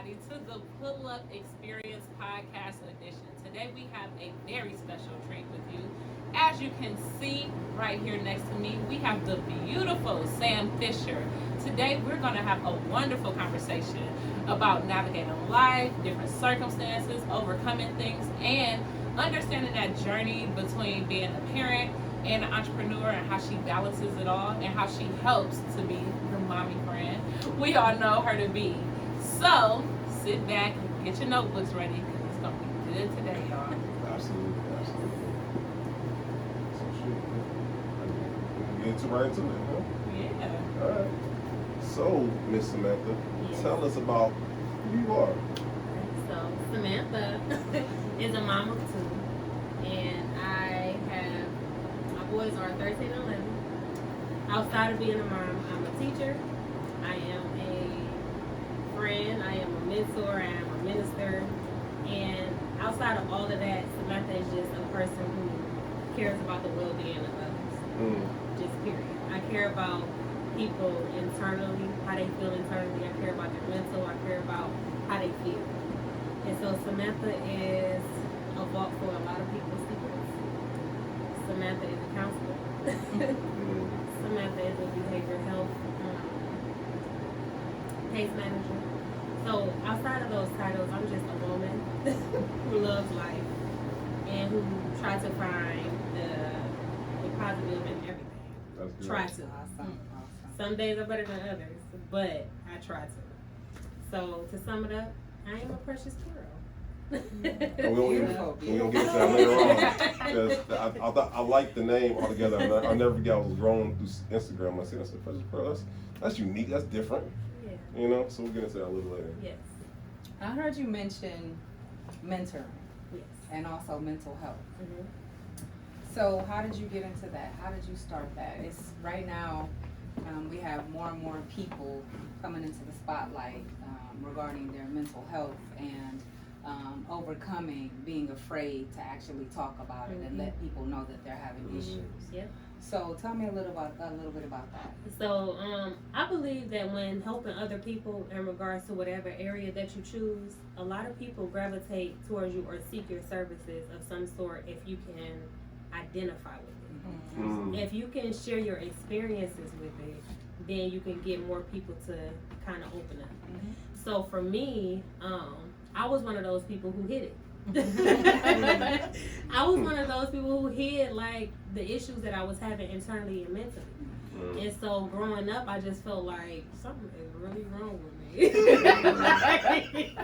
everybody, to the Pull Up Experience Podcast Edition. Today we have a very special treat with you. As you can see right here next to me, we have the beautiful Sam Fisher. Today we're going to have a wonderful conversation about navigating life, different circumstances, overcoming things, and understanding that journey between being a parent and an entrepreneur and how she balances it all and how she helps to be the mommy friend we all know her to be. So sit back and get your notebooks ready because it's going to be good today, y'all. Absolutely. So shoot. Get right into it, huh? Yeah. All right. So, Miss Samantha, Yes. tell us about who you are. So Samantha is a mom of two, and I have my boys are 13 and 11. Outside of being a mom, I'm a teacher. I am a friend. I am a mentor. I am a minister. And outside of all of that, Samantha is just a person who cares about the well-being of others. Just period. I care about people internally, how they feel internally. I care about their mental. I care about how they feel. And so Samantha is a vault for a lot of people's secrets. Samantha is a counselor. Samantha is a behavioral health case manager. So outside of those titles, I'm just a woman who loves life and who tries to find the positive in everything. That's good. Try to. Awesome. Some days are better than others, but I try to. So to sum it up, I am a precious girl. And we're gonna get to that later on. Because I like the name altogether. I'll never forget I was scrolling through Instagram. I said, Precious Pearl, that's unique, that's different. Yeah. You know, so we'll get into that a little later. Yes. I heard you mention mentoring Yes. and also mental health. Mm-hmm. So how did you get into that? How did you start that? It's right now we have more and more people coming into the spotlight regarding their mental health and overcoming being afraid to actually talk about it and let people know that they're having issues. Yep. So tell me a little bit about that. So I believe that when helping other people in regards to whatever area that you choose, a lot of people gravitate towards you or seek your services of some sort if you can identify with it. Mm. If you can share your experiences with it, then you can get more people to kind of open up. So for me, I was one of those people who hid it. I was one of those people who hid like the issues that I was having internally and mentally. And so growing up, I just felt like something is really wrong with me.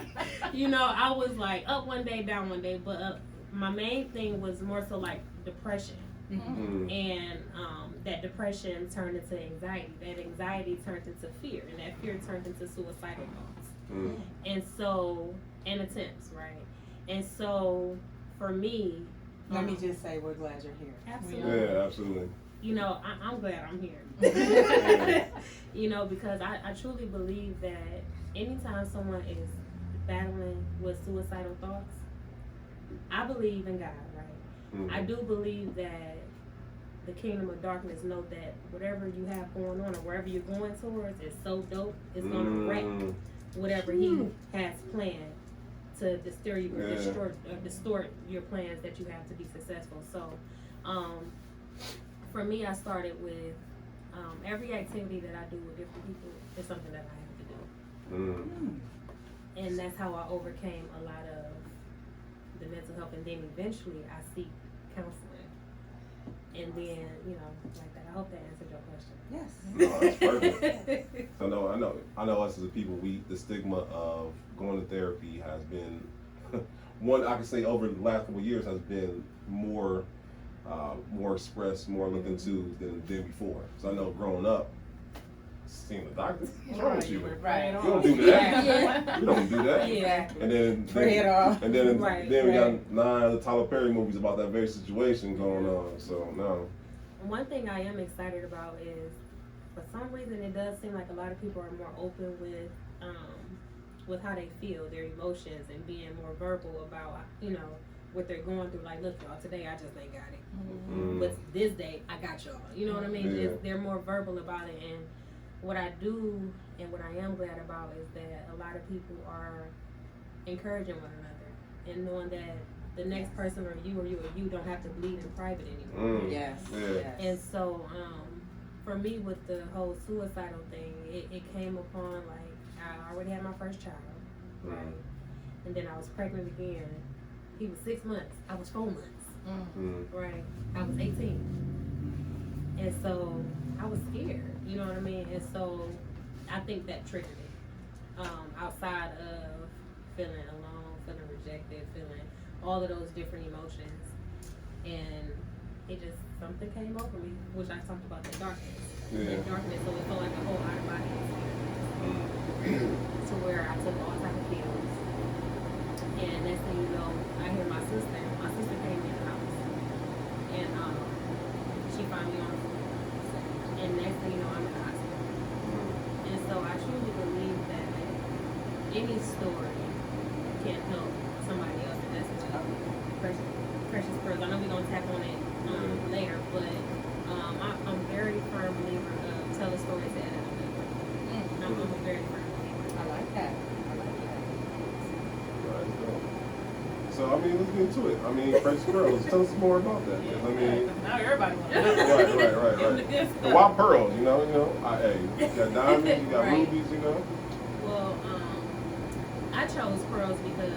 You know, I was like up one day, down one day, but my main thing was more so like depression. And that depression turned into anxiety. That anxiety turned into fear, and that fear turned into suicidal thoughts. And so, and attempts, right? And so, for me, Let me just say we're glad you're here. Absolutely. Yeah, absolutely. You know, I'm glad I'm here. You know, because I truly believe that anytime someone is battling with suicidal thoughts, I believe in God, right? I do believe that the kingdom of darkness know that whatever you have going on or wherever you're going towards is so dope, it's going to wreck whatever he has planned to disturb you or distort your plans that you have to be successful. So for me, I started with every activity that I do with different people is something that I have to do. And that's how I overcame a lot of the mental health, and then eventually I seek counseling. And then, you know, like that. I hope that answered your question. Yes. No, that's perfect. So I know us as a people, the stigma of going to therapy has been one I can say over the last couple of years has been more expressed, more looked into than before. So I know growing up, seeing the doctor, what's wrong with you? Right. You don't do that. Yeah. You don't do that. Yeah. And then Pray it off. And then Right, then we right. got 9 of the Tyler Perry movies about that very situation going on. So no. One thing I am excited about is, for some reason, it does seem like a lot of people are more open with how they feel, their emotions, and being more verbal about, you know, what they're going through. Like, look, y'all, today I just ain't got it. But this day I got y'all. You know what I mean? Yeah. They're more verbal about it, and what I do and what I am glad about is that a lot of people are encouraging one another and knowing that the next person or you don't have to bleed in private anymore. Yes. Yeah. And so, for me with the whole suicidal thing, it came upon like I already had my first child, right? And then I was pregnant again. He was 6 months. I was 4 months, right? I was 18. And so I was scared, you know what I mean? And so I think that triggered it. Outside of feeling alone, feeling rejected, feeling all of those different emotions. And it just, something came over me, which I talked about, the darkness. Yeah. The darkness, so it felt like a whole out-of-body experience. To where I took all type of pills. And next thing you know, I hear my sister came in the house. And she found me on the floor. And next thing you know, I'm in the hospital. And so I truly believe that any story can help somebody else, and that's precious pearls. I know we're gonna tap on it later, but I'm very firm believer of tell a story to edit a paper. I'm a very firm believer. I like that. Right. So I mean, let's get into it. I mean, precious pearls. Tell us more about that. I mean, Now everybody wants to know. right. And why pearls? You know. Hey, you got diamonds, you got Right. rubies, you know. Well, I chose pearls because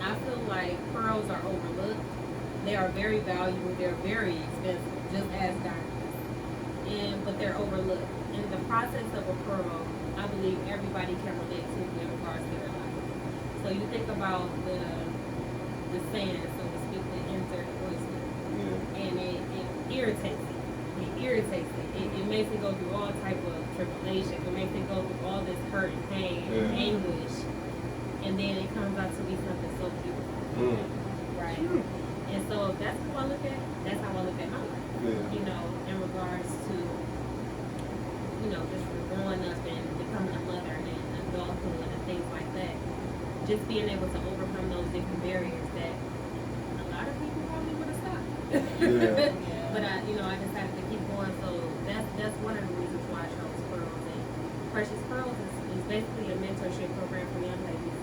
I feel like pearls are overlooked. They are very valuable. They're very expensive, just as diamonds. But they're overlooked. In the process of a pearl, I believe everybody can relate to in regards to their life. So you think about the sand, so to speak, that enter the oyster, and it irritates it. It makes it go through all type of tribulation. It makes it go through all this hurt and pain and anguish, and then it comes out to be something so beautiful, right? And so that's how I look at. That's how I look at my life. You know, in regards to just growing up and becoming a mother and adulthood and things like that. Just being able to overcome those different barriers that a lot of people probably would have stopped. But I decided to keep going. So that's one of the reasons why I chose Pearls. And Precious Pearls is basically a mentorship program for young ladies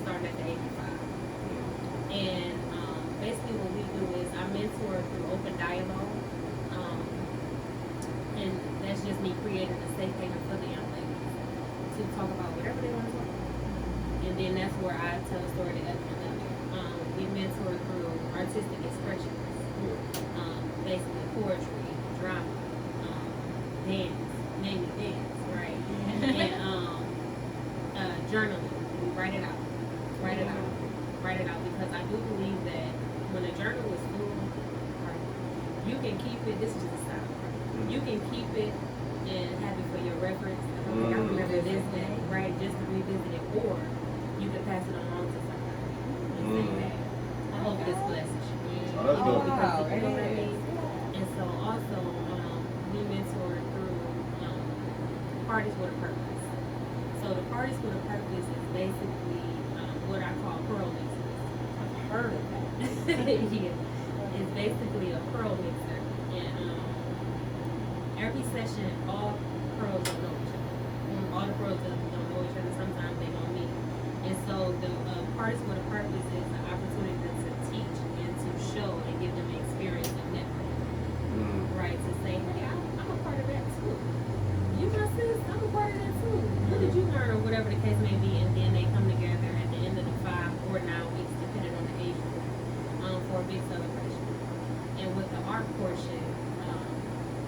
starting at the age of 5. And basically what we do is I mentor through open dialogue. And that's just me creating a safe haven for the young ladies to talk about whatever they want to talk about. And then that's where I tell a story to others. We mentor through artistic expressions, basically poetry, drama, dance, mainly dance, right? And journaling. We write it out, because I do believe that when a journal is full, right, you can keep it. This is just a style. You can keep it and have it for your reference. I remember this day, right? Just to revisit it, or you can pass it along to somebody and say that I hope this blesses you. That's dope. Because you know what I mean? And so also we mentor through Parties with a Purpose. So the Parties with a Purpose is basically what I call pearl mixers. I've heard of that. Yeah. It's basically a pearl mixer. And every session, all pearls don't know each other. All the pearls don't know each other. Sometimes they don't meet. And so the Parties with a Purpose is an opportunity to teach and to show and give them an experience of networking. Right? To say, hey, I'm a part of that too. You my sis, I'm a part of that too. What did you learn, or whatever the case may be, and then they come together at the end of the 5 or 9 weeks, depending on the age group, for a big celebration. And with the art portion,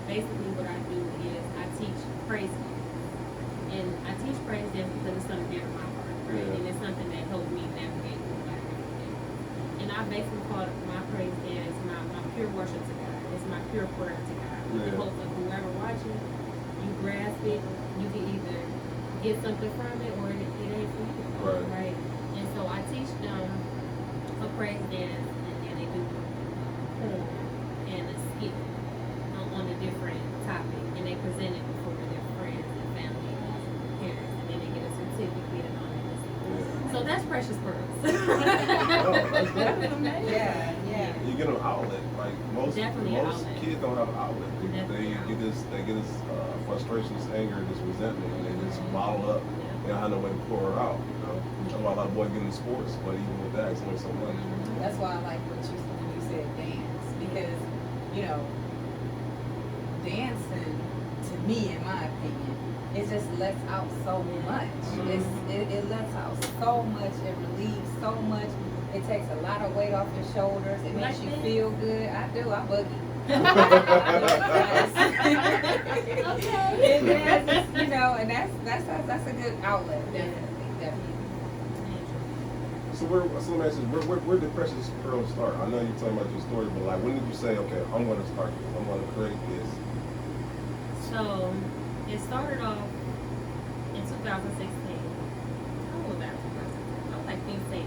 basically what I do is I teach praise dance. And I teach praise dance because it's something dear to my heart, right? And it's something that helped me navigate through life every day. And I basically call my praise dance my pure worship to God. It's my pure prayer to God. With the hope of whoever watching, you grasp it, you can either get something from it or it ain't for you. Right? And so I teach them a praise dance, and then they do a poem and a skit on a different topic, and they present it before their friends and family and parents, and then they get a certificate and all that. So that's Precious Pearls. Oh, that's dope. Yeah. Yeah. You get an outlet. Like most Definitely an most outlet. kids don't have an outlet. Definitely They an get this frustration, this anger, this resentment, and they just bottle up. They don't have no way to pour it out. You know, that's why a lot of boys get into sports, but even with that, it's only so much. That's why I like what when you said dance, because you know, dancing to me, in my opinion, it just lets out so much. It lets out so much. It relieves so much. It takes a lot of weight off your shoulders. It makes you feel good. I do. I boogie. Okay. It does, you know, and that's a good outlet. Definitely. So where did Precious Pearl start? I know you're talking about your story, but like, when did you say, okay, I'm going to start this. I'm going to create this. So it started off in 2016. How old was I? I was like 15.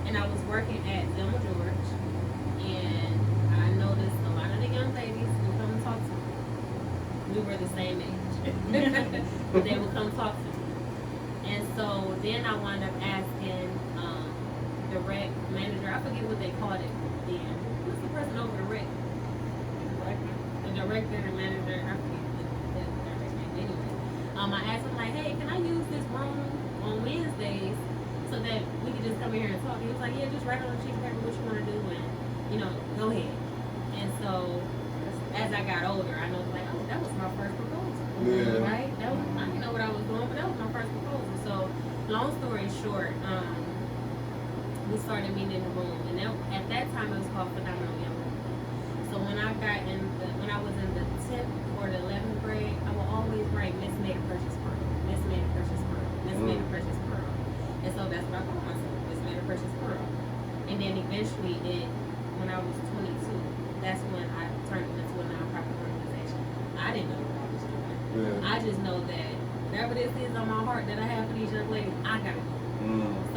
And I was working at Thelma George, and I noticed a lot of the young ladies would come and talk to me. We were the same age. But they would come talk to me. And so then I wound up asking the rec manager, I forget what they called it then. Who's the person over the rec? The director and manager, I forget the director's name anyway. I asked him like, hey, can I use this room on Wednesdays so that we could just come in here and talk? He was like, yeah, just write on a sheet of paper what you want to do and, you know, go ahead. And so as I got older, I know like, oh, that was my first proposal. Yeah. Right? That was, I didn't know what I was doing, but that was my first proposal. So long story short, we started meeting in the room, and at that time it was called Phenomenal Young Women. So when I was in the 10th or the 11th grade, I would always write Miss Made a Precious Pearl, Miss Made a Precious Pearl, Miss Made a Precious Pearl, and so that's what I called myself, Miss Made a Precious Pearl. And then eventually, when I was 22, that's when I turned it into a nonprofit organization. I didn't know what I was doing. Yeah. I just know that whatever this is on my heart that I have for these young ladies, I gotta do.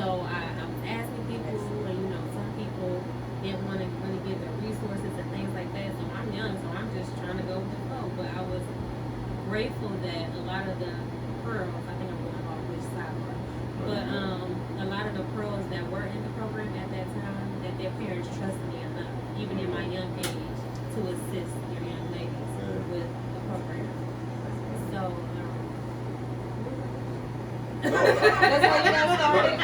So I was asking people, and you know, some people didn't want to really give their resources and things like that. So I'm young, so I'm just trying to go with the flow. But I was grateful that a lot of the pearls, I think I'm going off which sidebar, but a lot of the pearls that were in the program at that time, that their parents trusted me enough, even in my young age, to assist your young ladies with the program. So. That's how you got started.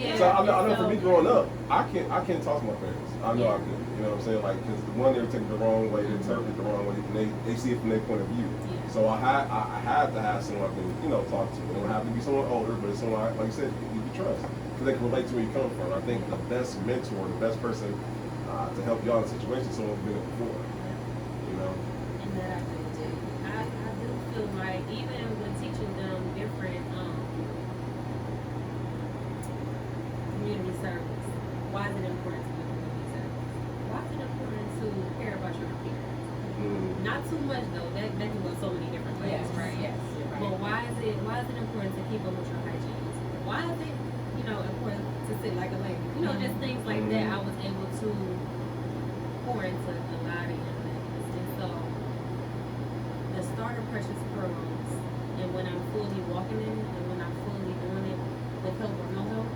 Yeah. So I know for me growing up, I can't talk to my parents. I know I couldn't. You know what I'm saying? Like, because the one, they were taking it the wrong way, they interpret it the wrong way, and they see it from their point of view. Yeah. So I had to have someone I can, you know, talk to. It don't have to be someone older, but it's someone, like you said, you can trust, because they can relate to where you come from. I think the best mentor, the best person to help y'all in a situation, is someone who's been there before. You know. And that I do too. I do feel like even when teaching them different community service, why is it important to do community service? Why is it important to care about your appearance? Not too much though. That can go so many different ways. Yes, right. Yes, you're right. But why is it important to keep up with your hygiene? Why is it, you know, important to sit like a lady? You know, just things like that. I was able to pour into a lot of young ladies. And so the start of Precious Pearls, and when I'm fully walking in it, and when I'm fully doing it with help or no help,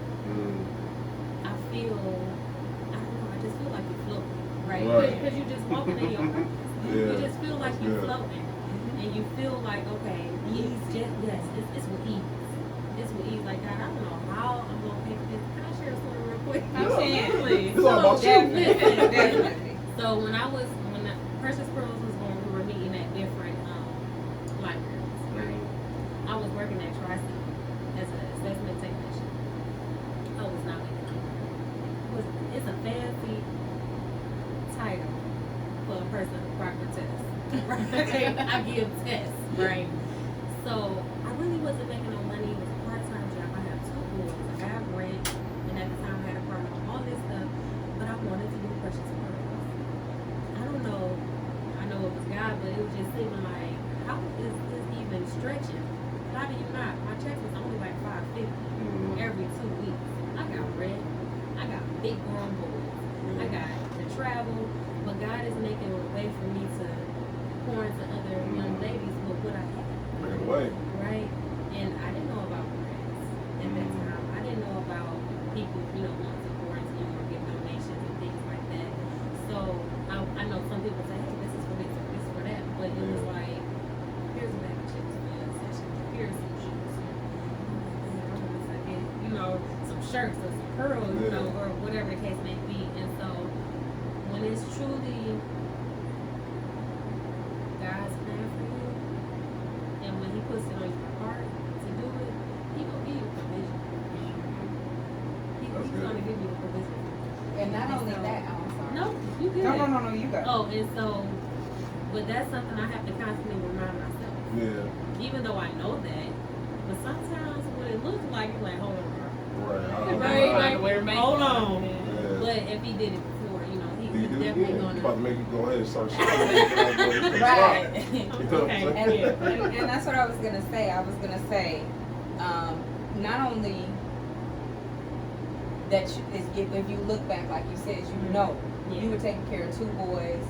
I feel, I don't know, I just feel like you're floating, right? Because you're just walking in your purpose. You just feel like you're floating. And you feel like, okay, ease, it's with ease. It's with ease. Like, God, I don't know how I'm going to pay for this. Can I share a story real quick? It's all about you. Definitely. So when Precious Pearls was going, we were meeting at different libraries, right? I was working at Tri-City as an assessment technician. I was not making money. It's a fancy title for a person who proctor tests. Right? I give tests, right? So I really wasn't making no money. It was a part-time job. I have 2 boys. I have rent, and at the time I had a partner, all this stuff. But I wanted to do Precious Pearls. I don't know. I know it was God, but it was just seeming like, how is this even stretching? How do you not? My check was only like $550 every 2 weeks. I got rent. I got big grown boys. I got to travel. But God is making a way for me to pour into other young ladies with what I have. Make it away. shirts or some pearls, you know, or whatever the case may be. And so when it's truly God's plan for you, and when He puts it on your heart to do it, He gonna give you provision. He's gonna give you the provision. And not only that, I'm sorry. No, you good. No, you got it. Oh, and so, but that's something I have to constantly remind myself. Yeah. Even though I know that, but sometimes when it looks like it's like, hold on, Right. right, like, hold on. Yeah. But if he did it before, you know, He he's do it definitely again. gonna. He's about to make you go ahead and start Right. You know what I'm Okay. saying? And that's what I was gonna say. I was gonna say, not only that if you look back, like you said, you know, you were taking care of 2 boys,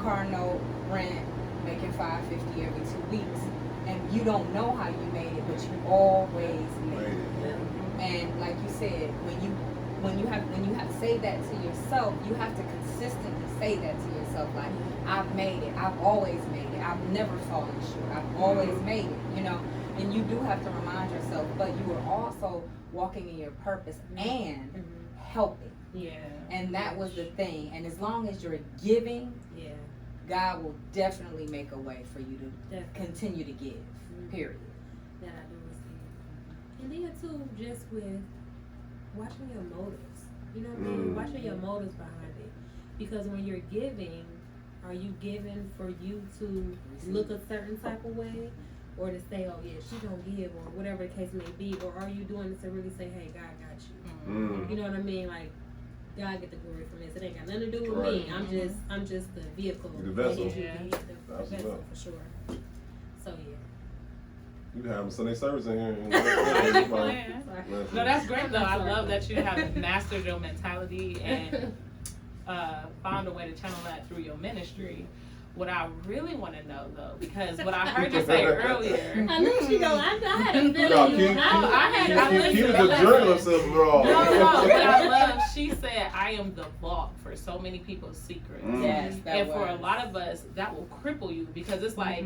car note, rent, making $550 every 2 weeks, and you don't know how you made it, but you always made it. And like you said, when you have to say that to yourself, you have to consistently say that to yourself, like, I've made it, I've always made it, I've never fallen short, I've always made it, you know. And you do have to remind yourself, but you are also walking in your purpose and helping. Yeah. And that was the thing. And as long as you're giving, Yeah. God will definitely make a way for you to Definitely. continue to give. Period. That I do receive. And then too, just with watching your motives. You know what I mean? Watching your motives behind it. Because when you're giving, are you giving for you to look a certain type of way? Or to say, oh yeah, she gonna give, or whatever the case may be, or are you doing it to really say, hey, God got you? You know what I mean? Like, God get the glory from this. It ain't got nothing to do with me. I'm just the vehicle. The vessel. The vessel for sure. So yeah. You have a Sunday service in here. No, that's great though. I love that you have mastered your mentality and found a way to channel that through your ministry. What I really want to know though, because what I heard you say earlier. I knew she go. I had a feeling. Keep the journalist of it all. No, but I love. She said, "I am the vault for so many people's secrets." Yes, and for a lot of us, that will cripple you because it's like,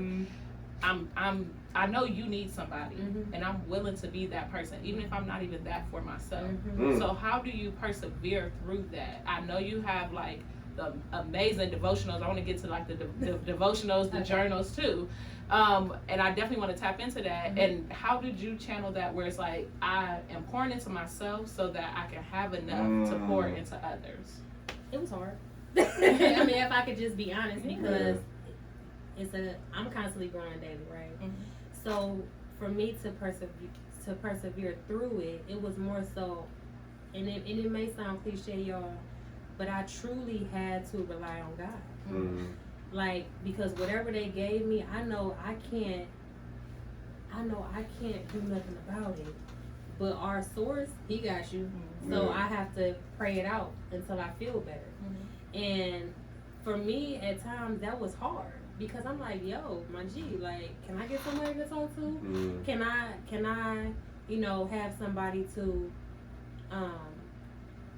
I know you need somebody, and I'm willing to be that person, even if I'm not even that for myself. So how do you persevere through that? I know you have like the amazing devotionals. I want to get to like the devotionals, the journals too. And I definitely want to tap into that. And how did you channel that where it's like, I am pouring into myself so that I can have enough to pour into others? It was hard. I mean, if I could just be honest, because I'm constantly growing daily, right? So for me to persevere through it, it was more so, and it may sound cliche, y'all, but I truly had to rely on God. Like, because whatever they gave me, I know I can't do nothing about it. But our source, He got you. So I have to pray it out until I feel better. And for me, at times, that was hard. Because I'm like, yo, my G, like, can I get somebody to talk to? Can I, have somebody to,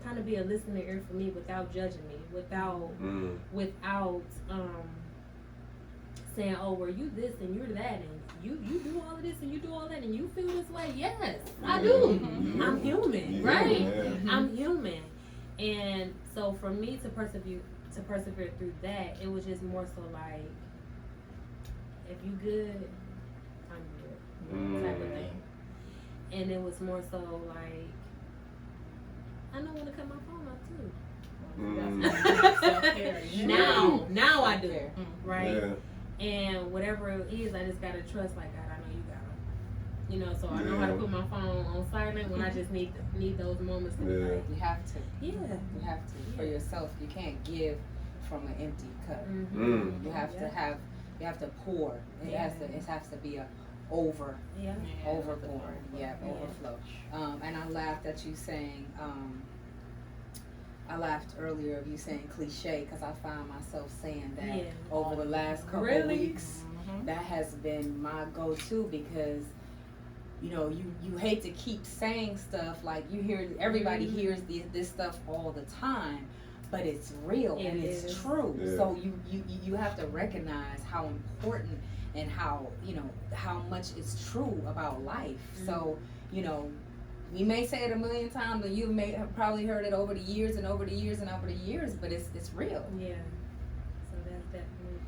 kind of be a listening ear for me without judging me, without saying, oh, well, you this and you're that, and you do all of this and you do all that, and you feel this way. Yes, I do. I'm human, right? I'm human. And so for me to persevere through that, it was just more so like, if you good, I'm good, type of thing. And it was more so like, I know when to cut my phone off too. Now I do, right? And whatever it is, I just gotta trust. Like, God, I know you got it. So I know how to put my phone on silent when I just need those moments to be like, You have to. Yeah. You have to. For yourself, you can't give from an empty cup. You have to have. You have to pour. It has to be a overboard. Overflow. And I laughed at you saying, I laughed earlier of you saying cliche, because I found myself saying that over the last couple of weeks. That has been my go-to, because you hate to keep saying stuff like you hear, everybody hears this stuff all the time, but it's real and it's true. So you have to recognize how important and how much it's true about life. So we may say it a million times, and you may have probably heard it over the years and over the years and over the years, but it's real. Yeah. So that's definitely,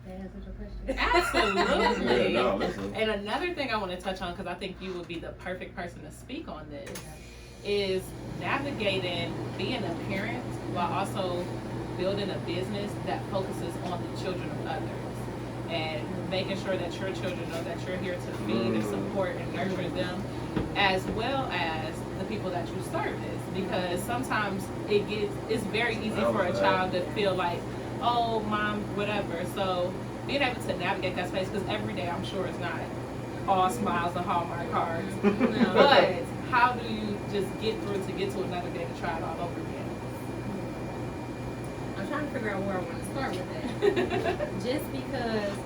that answers your question. Absolutely. Yeah, no, listen. And another thing I want to touch on, because I think you would be the perfect person to speak on this, is navigating being a parent while also building a business that focuses on the children of others. And making sure that your children know that you're here to feed and support and nurture them, as well as the people that you service. Because sometimes it's very easy for a child to feel like, oh, mom, whatever. So being able to navigate that space, because every day I'm sure it's not all smiles and Hallmark cards. But how do you just get through to get to another day to try it all over again? I'm trying to figure out where I want to start with that. Just because,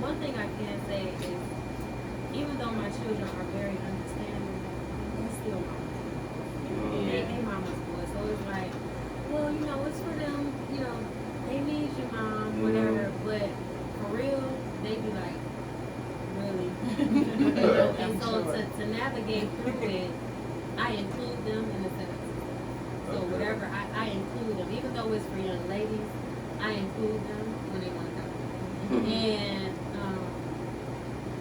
one thing I can say is, even though my children are very understanding, they're still mamas. They mama's boys. So it's like, well, you know, it's for them, you know, they need you, mom, whatever. But for real, they be like, really? You know? And so to navigate through it, I include them in the sentence. So whatever, I include them. Even though it's for young ladies, I include them when they want to come. And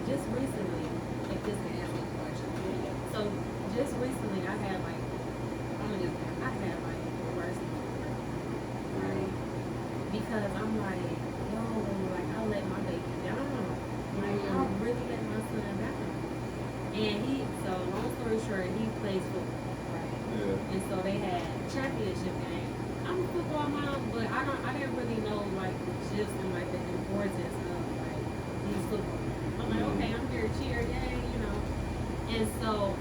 just recently, if this can answer the question. So just recently, I had like the worst moment, right? Because I'm like, yo, like I let my baby down. Like I really let my son down. And so long story short, he plays football. And so they had championship game. I'm a football mom, but I didn't really know like the gist and like the importance of like these football games. I'm like, okay, I'm here to cheer, yay, you know. And so,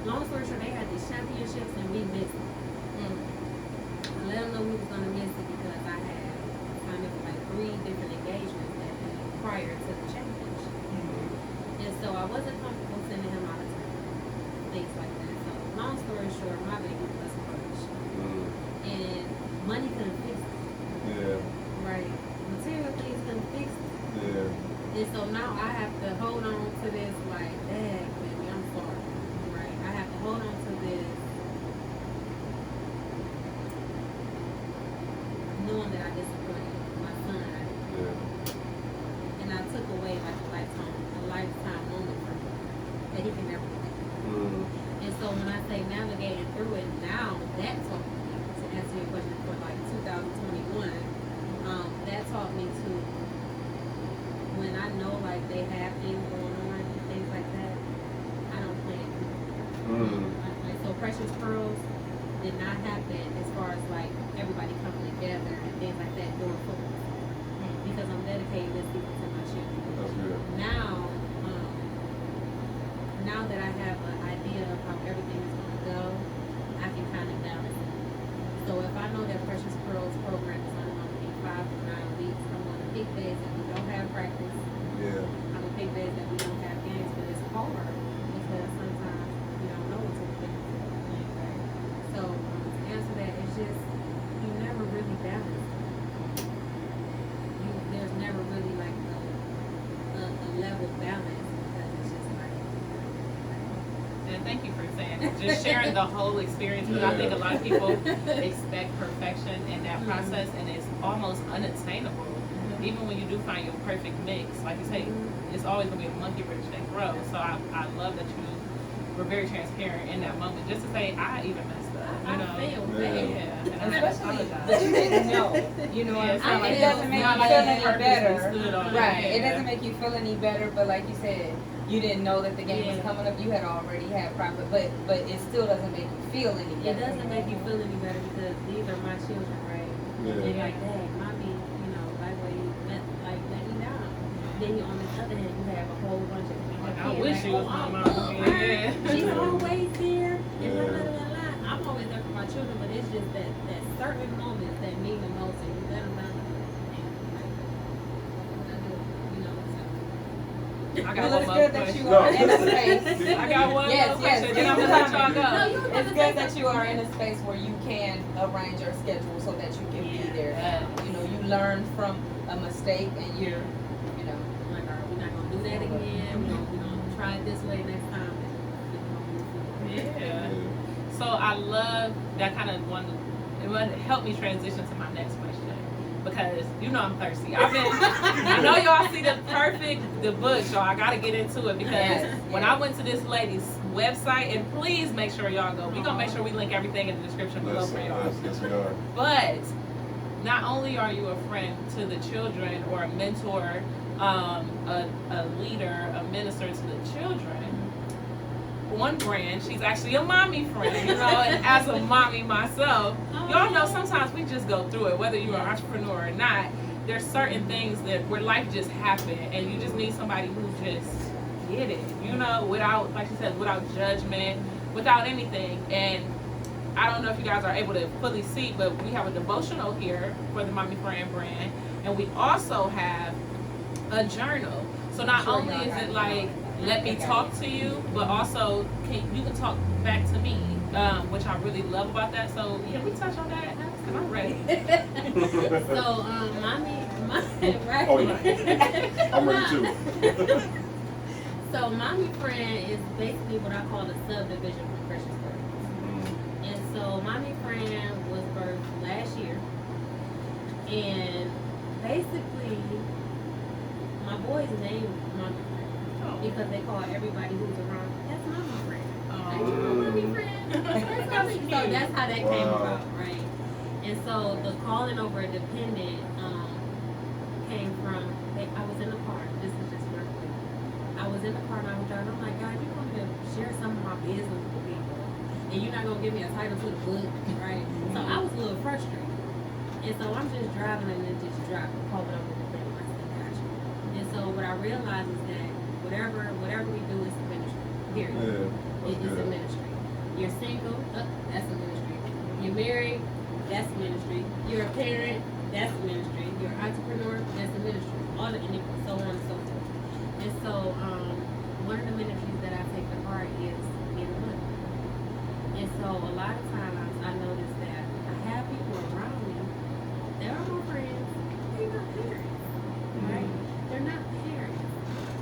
long story short, they had these championships and we missed it. I let them know we was gonna miss it because I had kind of like 3 different engagements that day prior to the championship. And so I wasn't comfortable sending him out of town, things like that. Long story short, my baby was crushed. And money couldn't fix it. Yeah. Right. Material things couldn't fix it. Yeah. And so now I have to hold on to this like, dang, baby, I'm sorry. Right. I have to hold on to this knowing that I disappointed my son. Yeah. And I took away like a lifetime moment from him that he can never forget. And so when I say navigating through it now, that taught me, to answer your question for like 2021, that taught me to, when I know like they have things going on and things like that, I don't plan. Like, so Precious Pearls did not happen as far as like everybody coming together and things like that during football. Because I'm dedicating this season to my children. That's good. Now that I have an idea of how everything is going to go, I can kind of balance it. So if I know that Precious Pearls program is only going to be 5 to 9 weeks, I'm going to pick days that we don't have practice. Yeah. I'm going to pick days that we don't have games, but it's hard because sometimes we don't know what's going to be. So to answer that, it's just, you never really balance. There's never really like a level balance. And thank you for saying that. Just sharing the whole experience, because I think a lot of people expect perfection in that process, and it's almost unattainable. Even when you do find your perfect mix, like you say, it's always going to be a monkey wrench that grows. So I love that you were very transparent in that moment, just to say, I even messed up. You know? I failed bad. Yeah. And I apologize. But you didn't know. You know what I'm saying? Like, it doesn't make you feel any better. Right. It doesn't make you feel any better, but like you said, you didn't know that the game was coming up. You had already had proper, but it still doesn't make you feel any better. It doesn't make you feel any better because these are my children, right? Yeah. And they're like, dang, mommy, you know, like let me down. Then on the other hand, you have a whole bunch of Like, I wish she was my mom. Yeah. She's always there. And Yeah. blah, blah, blah, blah. I'm always there for my children, but it's just that certain moments that mean the most, and you let them down. I got Well, one it's more good that question. you are in a space. I got one more question. Then I'm gonna let y'all go. It's good that you are in a space where you can arrange your schedule so that you can be there. You know, you learn from a mistake, and you're, you know, Like, all right, we're not gonna do that again. We're gonna try it this love that kind of it would help me transition to my next question. Because you know I'm thirsty. I know y'all see the book, y'all. I gotta get into it because when I went to this lady's website, and please make sure y'all go. We're gonna make sure we link everything in the description below for y'all. Yes, we are. But not only are you a friend to the children or a mentor, a leader, a minister to the children, one brand, she's actually a mommy friend, you know, and as a mommy myself, y'all know sometimes we just go through it, whether you're an entrepreneur or not. There's certain things where life just happen, and you just need somebody who just get it, you know, without, like she said, without judgment, without anything. And I don't know if you guys are able to fully see, but we have a devotional here for the Mommy Friend brand, and we also have a journal. So not only is it like, let me talk to you, but also you can talk back to me, which I really love about that. So can we touch on that? Because I'm ready. So, right? Oh, yeah. I'm ready too. So, Mommy Friend is basically what I call a subdivision from Precious Birth. And so, Mommy Friend was birthed last year. And basically, my boy's name is Mommy Friend. Because they call everybody who's around, that's Mommy Friend. Ain't you my Mommy Friend? That's Mommy. So that's how that came about, right? And so the calling over a dependent came from, I was in the car, this is just real quick. I was in the car and I was driving, I'm like, God, you're going to share some of my business with people. And you're not going to give me a title to the book, right? So I was a little frustrated. And so I'm just driving and then just calling over the dependent. I said, gotcha. And so what I realized is that whatever we do is a ministry. Period. Yeah, It is a ministry. You're single, that's a ministry. You're married, that's a ministry. You're a parent, that's a ministry. You're an entrepreneur, that's a ministry. All the and so on and so forth. And so one of the ministries that I take to heart is being a mother. And so a lot of times I notice that I have people around me, they're my friends, they're not parents. Right? They're not parents.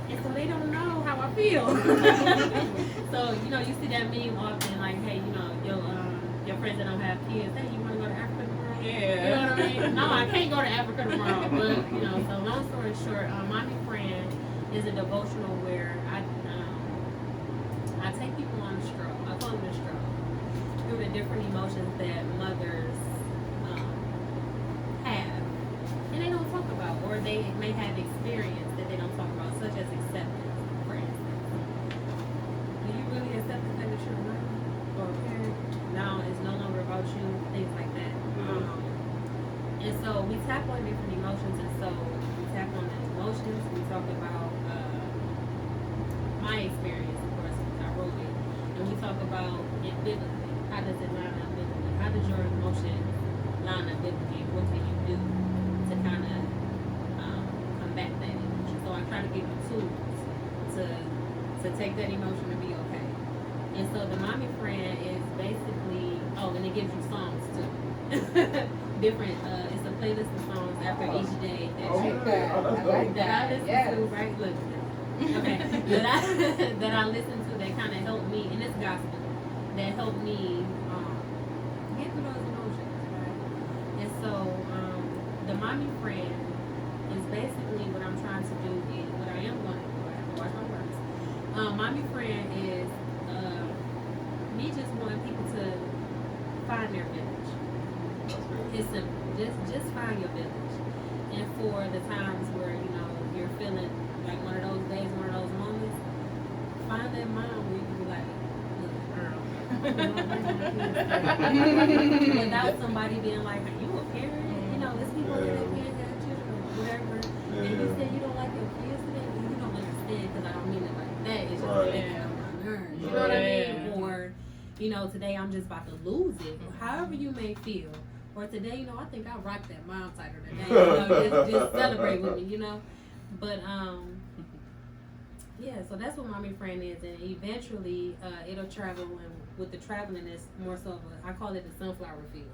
And so they don't know how I feel. So, you know, you see that meme often, like, hey, you know, your friends that don't have kids, hey, you want to go to Africa tomorrow? Yeah. You know what I mean? No, I can't go to Africa tomorrow. But, you know, so long story short, Mommy Friend is a devotional where I take people on a stroll. I call it a stroll. Through the different emotions that mothers have. And they don't talk about, or they may have experience that they don't talk about, such as acceptance, for instance. Do you really accept the fact that you're a mother or a parent? Now it's no longer about you, things like that. And so we tap on different emotions, and so we tap on the emotions. We talk about my experience, of course, I wrote it, and we talk about it biblically. How does it line up biblically? How does your emotion line up biblically? What do you do to kind of combat that emotion? So I try to give you tools to take that emotion and be okay. And so the Mommy Friend is basically, and it gives you songs too. Different, it's a playlist of songs after each day that I listen to, right? Look, okay, that I listen to that kind of help me, and it's gospel, that help me get through those emotions, right? And so the Mommy Friend is basically what I'm trying to do, is what I am going to do. I have to watch my words. Mommy Friend is me just wanting people to find their village. It's simple. Just find your village. And for the times where, you know, you're feeling like one of those days, one of those moments, find that mom where you can be like, look, girl. Without somebody being like, are you a parent? You know, there's people that can't have children or whatever. And you say you don't like your kids today, well, you don't understand, because I don't mean it like that. It's just like, on my nerves. You know what I mean? Or, you know, today I'm just about to lose it. However you may feel. Or today, you know, I think I rocked that mom title today. You know, just celebrate with me, you know. But yeah, so that's what Mommy Friend is, and eventually it'll travel. And with the traveling, it's more so I call it the sunflower field.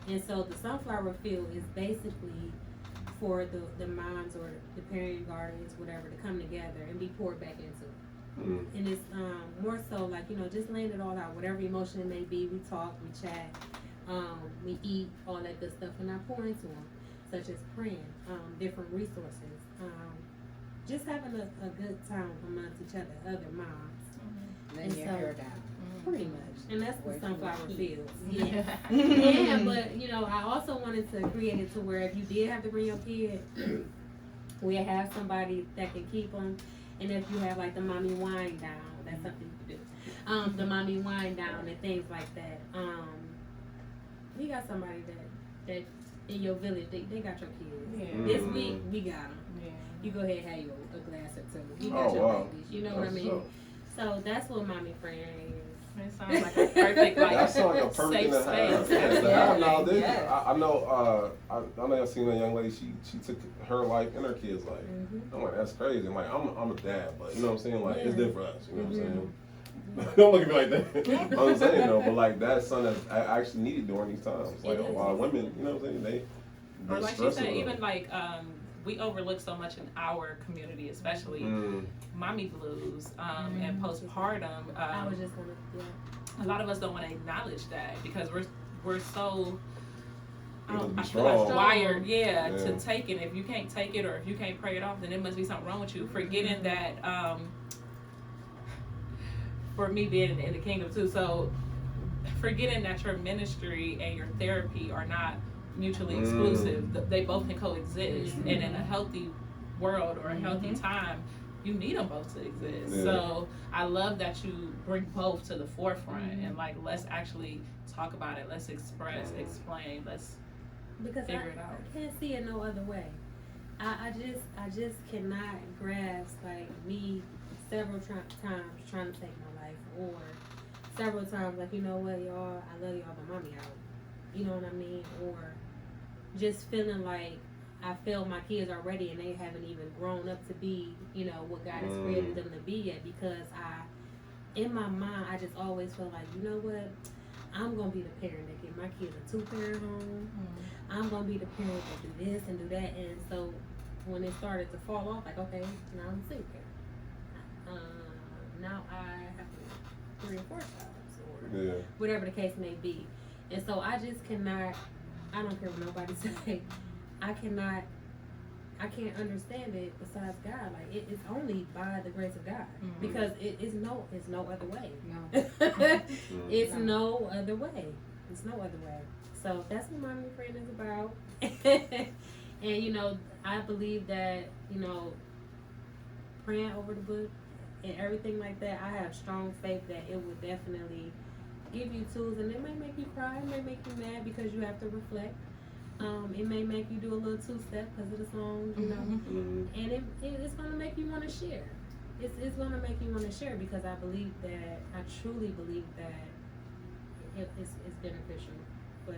And so the sunflower field is basically for the moms or the parent guardians, whatever, to come together and be poured back into. And it's more so like, just laying it all out, whatever emotion it may be. We talk, we chat, we eat, all that good stuff, and I pour into them, such as praying, different resources, just having a good time amongst each other, other moms. Letting your hair down. Pretty much. And that's the Away from sunflower the fields. Yeah. Yeah, but I also wanted to create it to where if you did have to bring your kid, we have somebody that can keep them. And if you have like the mommy wind down, that's something you can do. The mommy wind down and things like that. We got somebody that in your village, they got your kids. Yeah. This week, we got them. Yeah. You go ahead and have a glass or two. You got your babies. You know what I mean? So that's what mommy friend is. It sounds like a perfect, like, That sounds like a perfect safe thing to have. space. Yeah, to have nowadays. Yes. I know I've seen a young lady, she took her life and her kids' life. I'm like, that's crazy. I'm like, I'm a dad, but you know what I'm saying? Like, it's different for us, you know what I'm saying? Don't look at me like that. I'm saying though, but like that's something that I actually needed during these times. Like a lot of women, you know what I'm saying? Or like she said, even like we overlook so much in our community, especially mommy blues and postpartum. I was just gonna, a lot of us don't want to acknowledge that because we're so I feel strong. like wired, to take it. If you can't take it or if you can't pray it off, then it must be something wrong with you. Forgetting that for me being in the kingdom too, so forgetting that your ministry and your therapy are not mutually exclusive. They both can coexist, and in a healthy world or a healthy time, you need them both to exist. Yeah. So I love that you bring both to the forefront and like let's actually talk about it. Let's express, explain. Let's figure it out. I can't see it no other way. I just cannot grasp like me several times trying to take my life, or several times like, you know what, y'all, I love y'all, but mommy out. You know what I mean? Or just feeling like I feel my kids are ready and they haven't even grown up to be, what God has created them to be yet, because in my mind, I just always feel like, you know what, I'm going to be the parent that get my kids a 2-parent home. I'm going to be the parent that do this and do that. And so when it started to fall off, like, okay, now I'm a single parent. Now I have 3 or 4 jobs, or whatever the case may be. And so I just cannot, I don't care what nobody say, I can't understand it besides God. Like it's only by the grace of God, because it's no other way. No. It's no other way. It's no other way. So that's what Mommy Friend is about. And I believe that praying over the book and everything like that, I have strong faith that it will definitely give you tools, and it may make you cry, it may make you mad because you have to reflect. It may make you do a little 2-step because of the songs, and it's going to make you want to share. It's going to make you want to share, because I truly believe that it's beneficial for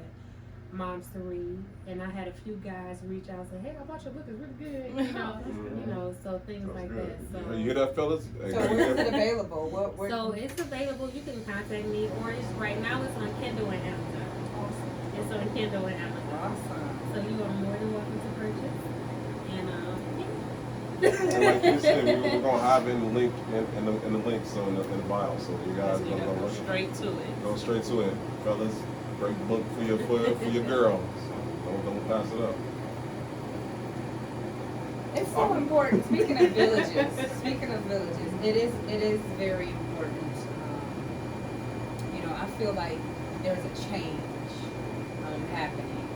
moms to read. And I had a few guys reach out and say, hey, I bought your book, it's really good, so things like that. So you hear that, fellas? So where is it available? So it's available. You can contact me, or right now it's on Kindle and Amazon. Awesome. It's on Kindle and Amazon. Awesome. So you are more than welcome to purchase. And And like you said, we're gonna have in the link in the link, so in the bio, so you guys So you gotta go straight to it. Go straight to it, fellas. Great book for your girl. So don't pass it up. It's so important. Speaking of villages, it is very important. I feel like there's a change happening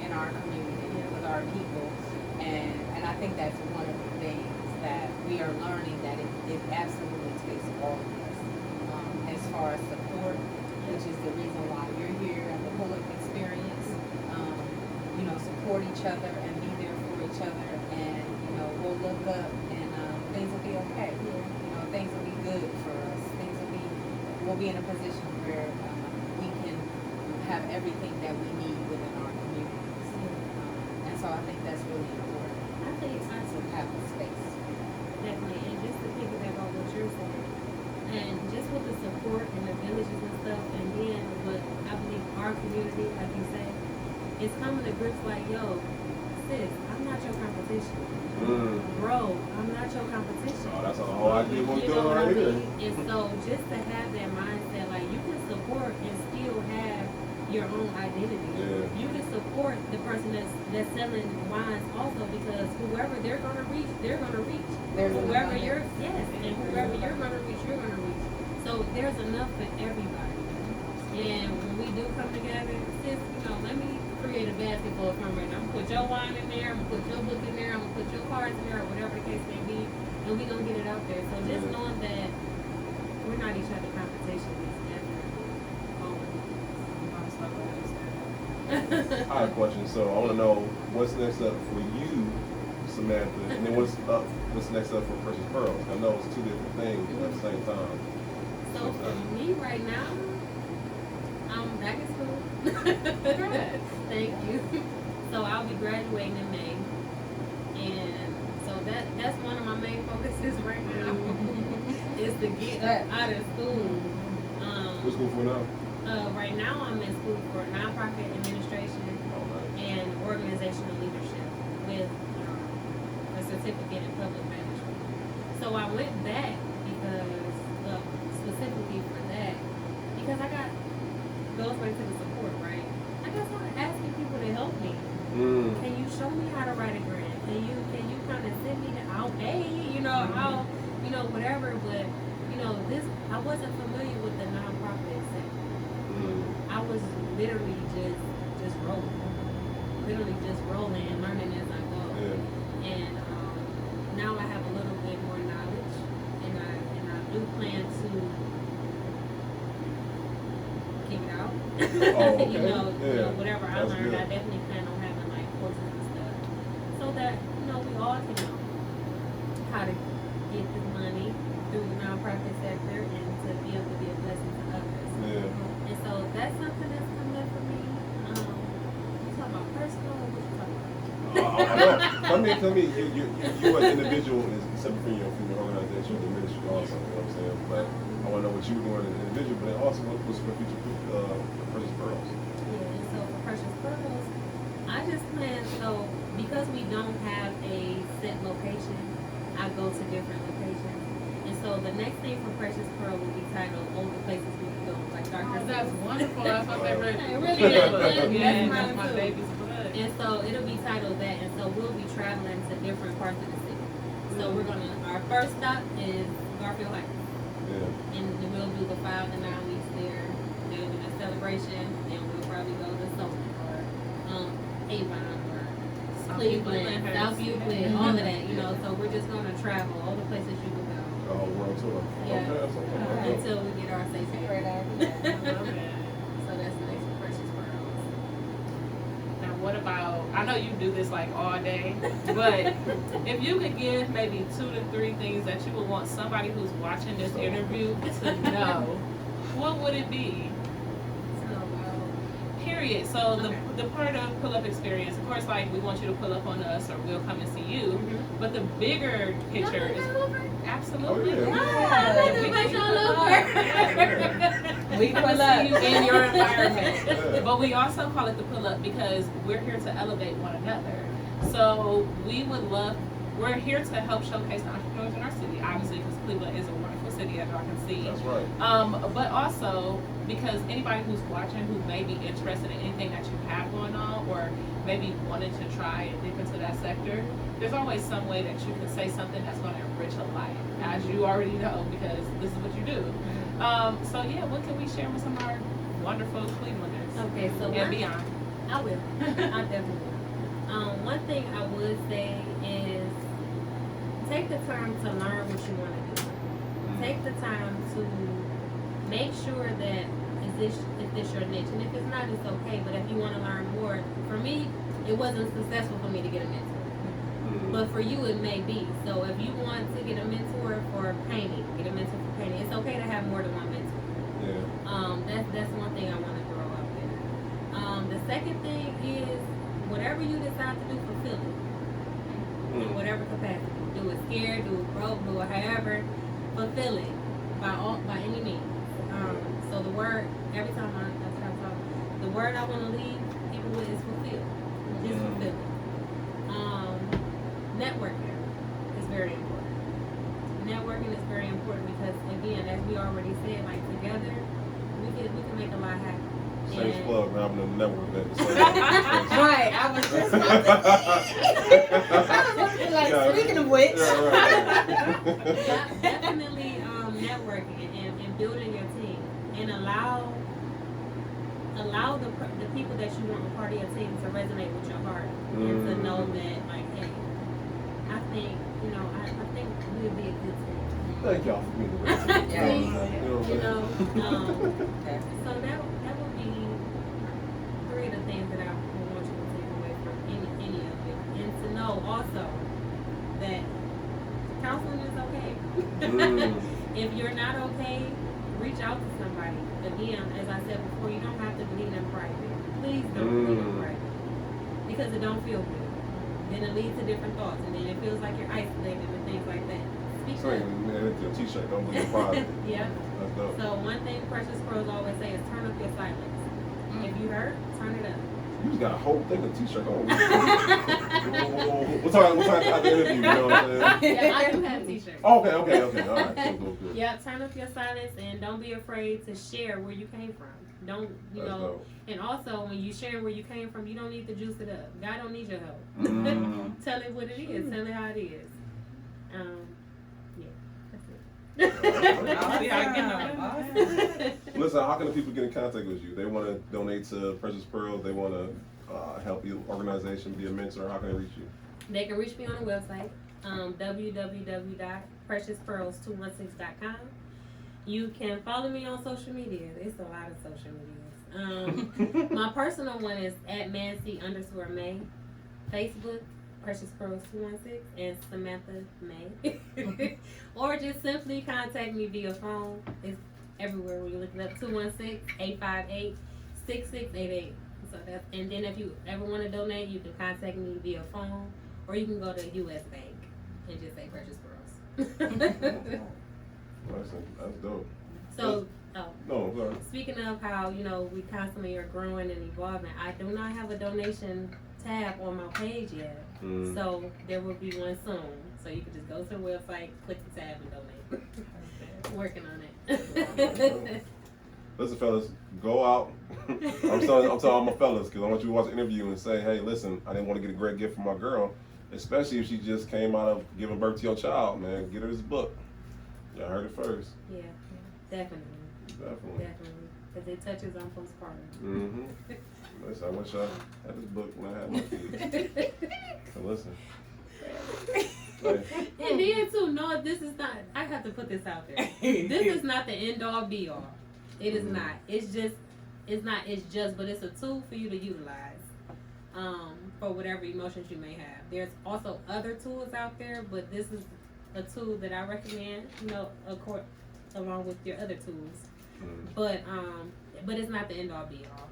in our community with our people, and I think that's one of the things that we are learning, that it absolutely takes all of us as far as support, which is the reason why you're here at the Bullock Experience. Support each other and be there for each other, and we'll look up and things will be okay. Things will be good for us. We'll be in a position where we can have everything that we need within our communities. And so I think that's really important. I think it's To have a space. definitely, and just to piggyback on what you're saying, and just with the support and the villages and stuff, and then what I believe our community, like you said, is coming to grips like, yo, sis, I'm not your competition. Mm. Bro, I'm not your competition. Oh, that's a whole idea what we're You doing know what I right here. mean? And so just to have that mindset, like you can support and still have your own identity. Yeah. You can support the person that's selling wines also, because whoever they're gonna reach, they're gonna reach. There's Whoever enough. you're and whoever you're gonna reach, you're gonna reach. So there's enough for everybody. And when we do come together, sis, you know, let me create a basket full of fundraising. I'm gonna put your wine in there, I'm gonna put your book in there, I'm gonna put your cards in there, or whatever the case may be, and we gonna get it out there. So just knowing that we're not each other's competition is definitely I have a question. So I want to know what's next up for you, Samantha, and then what's next up for Precious Pearls. I know it's two different things at the same time. So for me right now, I'm back in school. Congrats. Thank you. So I'll be graduating in May, and so that's one of my main focuses right now is to get out of school. What's school for now? Right now I'm in school for nonprofit administration and organizational leadership with a certificate in public management. So I went back because specifically for that, because I got goes back to the support, right? I just started asking people to help me. Can you show me how to write a grant? Can you kind of send me I'll pay, I'll whatever, but this I wasn't familiar with the nonprofit sector. I was literally just rolling. Literally just rolling and learning as I go. Yeah. And now I have a little bit more knowledge, and I do plan to keep it out. Oh, okay. Whatever I That's learned, good. I definitely plan on having like courses and stuff, so that we all can know how to get this money through the nonprofit sector and to be able to be a blessing to others. Yeah. And so that's something that's coming up for me. You talking about personal, or what you talking about? Tell me, you an individual is separate from your organization, the ministry also, you know what I'm saying? But I want to know what you were doing as an individual, but also what was for future Precious Pearls. Yeah, and so for Precious Pearls, I just plan, so because we don't have a set location, I go to different locations. And so the next thing for Precious Pearl will be titled All the Places We Can Go, like Dr. That's Seuss. wonderful. That's my favorite. It really is. Yeah, That's that's my mine too. baby's blood. And so it'll be titled that, and so we'll be traveling to different parts of the city. So our first stop is Garfield Heights. Yeah. And we'll do the 5 to 9 weeks there. They'll do the celebration, and we'll probably go to Sumner or Avon or Cleveland, South Euclid, all of that, So we're just gonna travel all the places you can go. The whole world tour. Yeah. Okay, that's okay. Until we get our safe Great haven. idea. I love it. So that's next for Precious Pearls. Now, what about? I know you do this like all day, but if you could give maybe 2 to 3 things that you would want somebody who's watching this interview to know, what would it be? Period. So the part of pull up experience, of course, like we want you to pull up on us or we'll come and see you. But the bigger picture is absolutely. Oh, We come to see you in your environment. But we also call it the pull up because we're here to elevate one another. So we're here to help showcase the entrepreneurs in our city, obviously, because Cleveland is a wonderful city, as y'all can see. That's right. But also because anybody who's watching who may be interested in anything that you have going on or maybe wanted to try and dip into that sector, there's always some way that you can say something that's going to enrich a life, as you already know, because this is what you do. So yeah, what can we share with some of our wonderful Clevelanders? Okay, so And beyond. I will. I definitely will. One thing I would say is take the time to learn what you want to do. Take the time to make sure that is this your niche, and if it's not, it's okay. But if you want to learn more, for me, it wasn't successful for me to get a mentor, but for you, it may be. So if you want to get a mentor for painting, get a mentor for painting. It's okay to have more than one mentor. Yeah. That's one thing I want to grow up with. The second thing is whatever you decide to do, fulfill it in whatever capacity. Do it scared, do it broke, do it however. Fulfill it by any means. So the word, every time I talk, the word I want to leave people with is fulfill. Just fulfill it. networking is very important. Networking is very important because, again, as we already said, like together, we can make a lot happen. Shameless plug, we're having a network event. Right, I was just about to be like, speaking of which. Definitely networking and building your team and allow the people that you want a part of your team to resonate with your heart and to know that, like, hey, I think we'll be a good team. Thank y'all for being the So that would be 3 of the things that I would want you to take away from any of it, and to know also that counseling is okay. If you're not okay, reach out to somebody. Again, as I said before, you don't have to bleed in private. Please don't bleed in private because it don't feel good. Then it leads to different thoughts, and then it feels like you're isolated and things like that. Speak up. Your t-shirt, don't bleed in private. Yeah. That's dope. So one thing Precious Pearls always say is turn up your silence. If you hurt, turn it up. You just got a whole thing of t-shirt on. We'll talk about the interview, you know what I'm saying? Yeah, I do have t-shirts. Okay. All right. Cool. Yeah, turn up your silence and don't be afraid to share where you came from. Don't, That's dope. and also when you share where you came from, you don't need to juice it up. God don't need your help. Tell it what it is. Tell it how it is. Yeah, that's it. I'll see how I get on. Listen, how can the people get in contact with you? They want to donate to Precious Pearls. They want to help your organization, be a mentor. How can they reach you? They can reach me on the website, www.preciouspearls216.com. You can follow me on social media. There's a lot of social medias. My personal one is at Mancy_May. Facebook, Precious Pearls 216, and Samantha May. Or just simply contact me via phone. It's everywhere when you look it up. 216-858-6688. So that's, and then if you ever want to donate, you can contact me via phone, or you can go to US Bank and just say Precious Pearls. That's dope. So, No, I'm sorry. speaking of how, we constantly are growing and evolving, I do not have a donation tab on my page yet. So there will be one soon. So you can just go to the website, click the tab, and donate. Working on it. Listen, fellas, go out. I'm telling all my fellas because I want you to watch the interview and say, hey, listen, I didn't want to get a great gift for my girl, especially if she just came out of giving birth to your child, man. Get her this book. Y'all heard it first. Yeah, definitely. Because it touches on postpartum. Listen, I wish I had this book when I had my kids. So listen. And then too, no, this is not, I have to put this out there. This is not the end all be all. It is not. It's just, but it's a tool for you to utilize for whatever emotions you may have. There's also other tools out there, but this is a tool that I recommend, along with your other tools. But it's not the end all be all.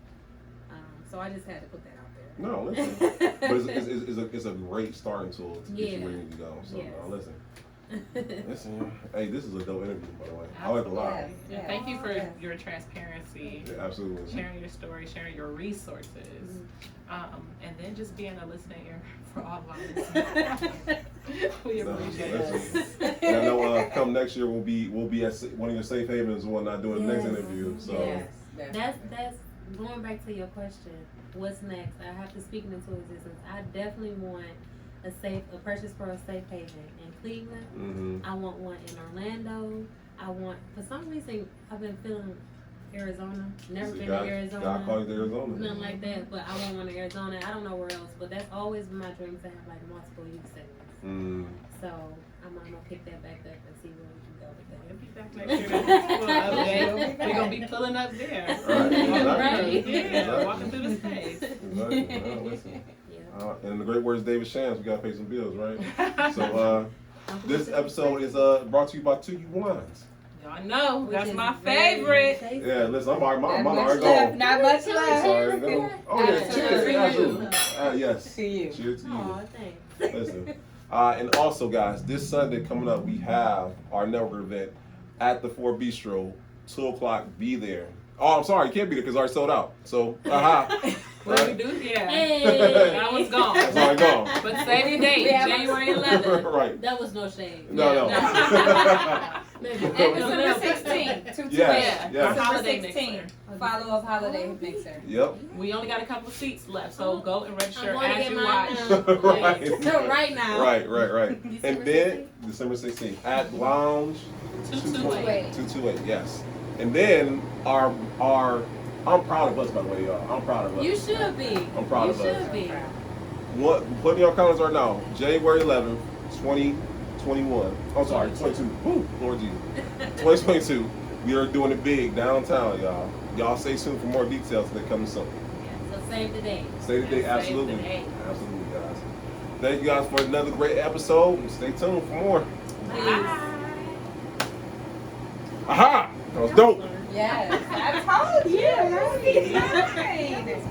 So I just had to put that out there. No, listen. But it's a great starting tool to get you where you need to go. So listen. Listen, hey, this is a dope interview, by the way. I like it a lot. Yeah, thank you for your transparency. Yeah, absolutely. Sharing your story, sharing your resources, and then just being a listening ear for all of our listeners. We appreciate it. And I know come next year we'll be at one of your safe havens and whatnot doing the next interview. So that's going back to your question. What's next? I have to speak into existence. I definitely want a Precious Pearl safe haven in Cleveland. I want one in Orlando. For some reason, I've been feeling Arizona. Never been to Arizona. God called you to Arizona. Nothing like that, but I want one in Arizona. I don't know where else, but that's always been my dream to have like multiple youth centers. So I'm gonna pick that back up and see where we can go with that. We'll be back next year. We're gonna be pulling up there. Right. Yeah, walking through the space. Exactly. Well, listen. And in the great words of David Shams, we gotta pay some bills, right? So this episode is brought to you by 2U Wines. Y'all know that's my favorite. Yeah, listen, I'm already gone. Not much left. Sorry, no. Oh yeah, cheers. Absolutely. Yes. To you. Cheers to you. Oh, thanks. Listen. And also, guys, this Sunday coming up, we have our network event at the 4 Bistro, 2 o'clock. Be there. Oh, I'm sorry, you can't be there because it's already sold out. So, What Right. we do? Yeah. Hey. That one's gone. That's all gone. But save the date, We have- January 11th. Right. That was no shade. No. Maybe. And December 16th, 228. Yes, yes. December Holiday 16th, mixer. follow-up holiday mixer. Yep. We only got a couple of seats left, so go and register I'm going to as get you mine watch. now. Right. So right now. Right. December And then December 16th at Lounge 228. 228. Yes. And then our I'm proud of us, by the way, y'all. I'm proud of us. You should be. I'm proud you of us. should be. What? Put in your calendars right now. January 11th, 2021. I'm sorry, 22. Woo, Lord Jesus. 2022. We are doing it big downtown, y'all. Y'all stay tuned for more details that come soon. Yeah, so save the date. Stay the day, Save the absolutely. date. Absolutely, guys. Thank you guys for another great episode. And stay tuned for more. Bye. Aha! That was dope. Yes, I told you. Right.